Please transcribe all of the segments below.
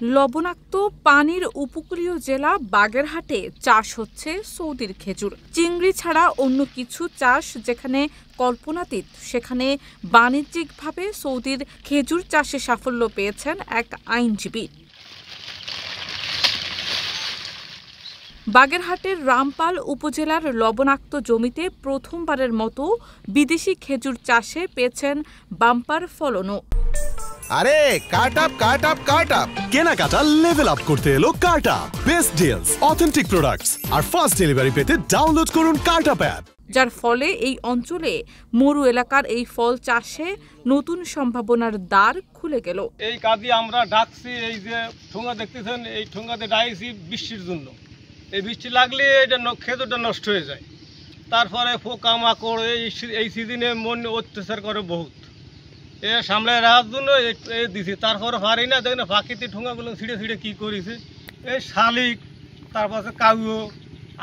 লবণাক্ত পানির উপকূলীয় জেলা বাগেরহাটে চাষ হচ্ছে সৌদির খেজুর। চিংড়ি ছাড়া অন্য কিছু চাষ যেখানে কল্পনাতীত, সেখানে বাণিজ্যিকভাবে সৌদির খেজুর চাষে সাফল্য পেয়েছেন এক আইনজীবী। বাগেরহাটের রামপাল উপজেলার লবণাক্ত জমিতে প্রথমবারের মতো বিদেশি খেজুর চাষে পেয়েছেন বাম্পার ফলনও। আরে কাট আপ কেনাকাটা লেভেল আপ করতে এলো cut up. Best deals, authentic products আর ফাস্ট ডেলিভারি পেতে ডাউনলোড করুন কাট আপ অ্যাপ। যার ফলে এই অঞ্চলে মরু এলাকার এই ফল চাষে নতুন সম্ভাবনার দ্বার খুলে গেল। এই কাজে আমরা ডাকছি, এই যে ঠোঙা দেখতেছেন, এই ঠোঙাতে ডাইছি বৃষ্টির জন্য। এই বৃষ্টি লাগলে এটা খেজুরটা নষ্ট হয়ে যায়। তারপরে পোকা মাকড় এই সিজনে মন অত্যাচার করে বহুত। এ সামলায় রাখার জন্য এই দিছি। তারপরে পারি না, দেখেন পাখিতে ঠোঙাগুলো ছিঁড়ে কী করেছে। এই শালিক, তারপরে কাউও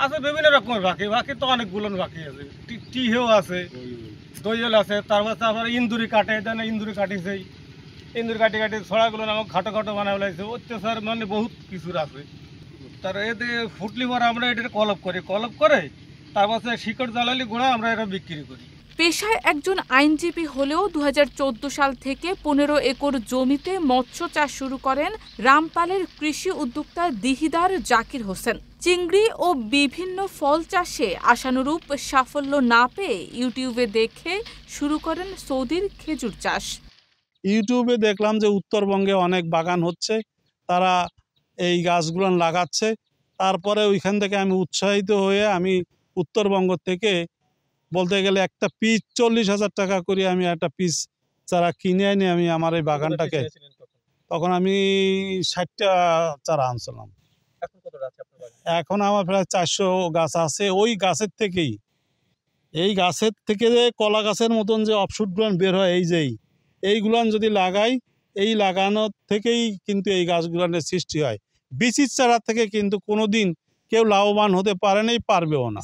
আছে, বিভিন্ন রকমের পাখি তো অনেকগুলো পাখি আছে। টিহেও আছে, দইয়েল আছে, তারপরে ইন্দুরি কাটে, দেন ইন্দুরি কাটিছে। ইন্দুরি কাটি ছড়াগুলো নামক ঘাটো বানা ফেলাইছে। অত্যাচার মানে বহুত কিছুর আছে। তার এতে ফুটলি পরে আমরা এটা কলপ করে তারপরে শিকড় জ্বালালি গুঁড়া আমরা এটা বিক্রি করি। পেশায় একজন আইনজীবী হলেও 2014 সাল থেকে 15 একর জমিতে মৎস্য চাষ শুরু করেন রামপালের কৃষি উদ্যোক্তা দিহিদার জাকির হোসেন। চিংড়ি ও বিভিন্ন ফল চাষে আশানুরূপ সাফল্য না পেয়ে ইউটিউবে দেখে শুরু করেন সৌদির খেজুর চাষ। ইউটিউবে দেখলাম যে উত্তরবঙ্গে অনেক বাগান হচ্ছে, তারা এই গাছগুলো লাগাচ্ছে। তারপরে ওইখান থেকে আমি উৎসাহিত হয়ে আমি উত্তরবঙ্গ থেকে বলতে গেলে একটা পিস 40,000 টাকা করে আমি একটা পিস চারা কিনে আনি। আমি আমার এই বাগানটাকে তখন আমি 60টা চারা আনছিলাম। এখন আমার প্রায় 400 গাছ আছে। ওই গাছের থেকেই, এই গাছের থেকে যে কলা গাছের মতন যে অফশুটগুলো বের হয়, এইগুলান যদি লাগাই, এই লাগানোর থেকেই কিন্তু এই গাছগুলানের সৃষ্টি হয়। বিচির চারা থেকে কিন্তু কোনোদিন কেউ লাভবান হতে পারবেও না।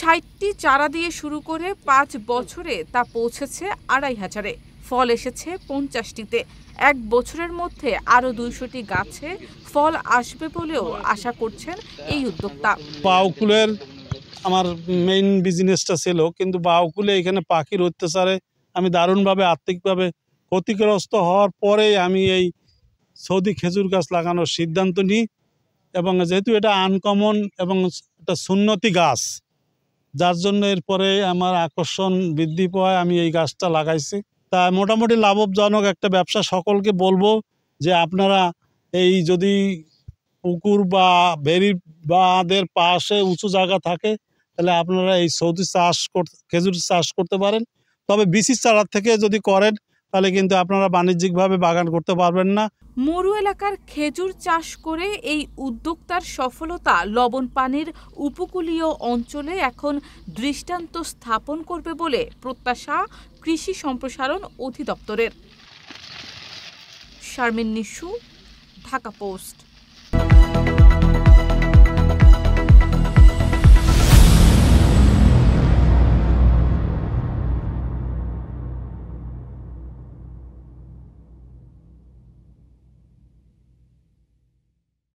60টি চারা দিয়ে শুরু করে 5 বছরে তা পৌঁছেছে 2,500-এ। ফল এসেছে 50টিতে। 1 বছরের মধ্যে আরও 200টি গাছে ফল আসবে বলেও আশা করছেন এই উদ্যোক্তা। বাউকুলের আমার মেইন বিজনেসটা ছিল, কিন্তু বাউকুলে এখানে পাখির অত্যাচারে আমি দারুণভাবে আর্থিকভাবে ক্ষতিগ্রস্ত হওয়ার পরেই আমি এই সৌদি খেজুর গাছ লাগানোর সিদ্ধান্ত নিই। এবং যেহেতু এটা আনকমন এবং একটা সুন্নতি গাছ, যার জন্য এরপরে আমার আকর্ষণ বৃদ্ধি পায়, আমি এই গাছটা লাগাইছি। তা মোটামুটি লাভজনক একটা ব্যবসা। সকলকে বলবো যে আপনারা এই যদি পুকুর বা ভেরি বাঁধের পাশে উঁচু জায়গা থাকে, তাহলে আপনারা এই সৌদি খেজুর চাষ করতে পারেন। তবে বিচির চারা থেকে যদি করেন তাহলে কিন্তু আপনারা বাণিজ্যিকভাবে বাগান করতে পারবেন না। মরু এলাকার খেজুর চাষ করে এই উদ্যোক্তার সফলতা লবণ পানির উপকূলীয় অঞ্চলে এখন দৃষ্টান্ত স্থাপন করবে বলে প্রত্যাশা কৃষি সম্প্রসারণ অধিদপ্তরের। শারমিন নিশু, ঢাকা পোস্ট।